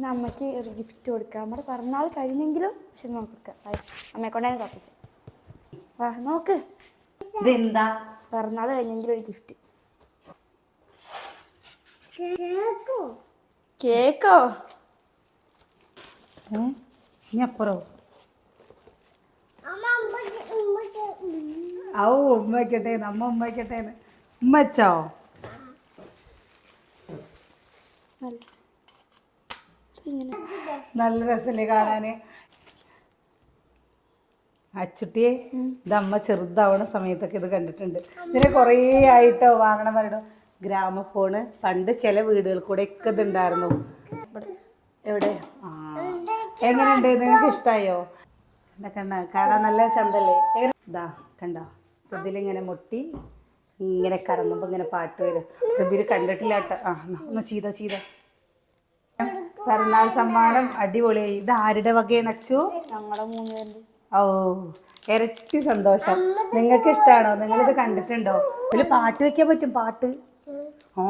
അമ്മയ്ക്ക് ഒരു ഗിഫ്റ്റ് കൊടുക്കാം. നമ്മുടെ പിറന്നാൾ കഴിഞ്ഞെങ്കിലും പക്ഷെ നമുക്ക് കൊടുക്കാം. അമ്മയെ കൊണ്ടാണ് തപ്പിക്കാം. വാ നോക്ക്, ഇതെന്താ? പിറന്നാൾ കഴിഞ്ഞെങ്കിലും ഒരു ഗിഫ്റ്റ്. കേക്കോ? ഇനി അപ്പുറോ? ഔ ഉമ്മ വയ്ക്കട്ടെ, നമ്മ ഉമ്മ വയ്ക്കട്ടെ. ഉമ്മ വെച്ചോ? നല്ല രസല്ലേ കാണാന്? അച്ചുട്ടിയെ, ഇത് അമ്മ ചെറുതാവണ സമയത്തൊക്കെ ഇത് കണ്ടിട്ടുണ്ട്. ഇതിനെ കുറേ ആയിട്ടോ വാങ്ങണം പറയണോ. ഗ്രാമഫോണ് പണ്ട് ചില വീടുകൾ കൂടെ ഒക്കെ ഇതുണ്ടായിരുന്നു. എവിടെ? ആ, എങ്ങനെയുണ്ട്? നിങ്ങൾക്ക് ഇഷ്ടമായോ? കണ്ട, കാണാൻ നല്ല ചന്തല്ലേ? ഇതാ കണ്ടോ, ഇതിലിങ്ങനെ മുട്ടി ഇങ്ങനെ കറങ്ങുമ്പോൾ ഇങ്ങനെ പാട്ട് വരും. ഇവര് കണ്ടിട്ടില്ല കേട്ടോ. ആ ഒന്ന് ചെയ്ത പിറന്നാൾ സമ്മാനം അടിപൊളിയായി. ഇത് ആരുടെ വകയാണ് അച്ചു? ഞങ്ങളുടെ 3 പേരുണ്ട്. ഓ, ഇരട്ടി സന്തോഷം. നിങ്ങൾക്ക് ഇഷ്ടമാണോ? നിങ്ങളിത് കണ്ടിട്ടുണ്ടോ? ഇതിൽ പാട്ട് വെക്കാൻ പറ്റും, പാട്ട്. ഓ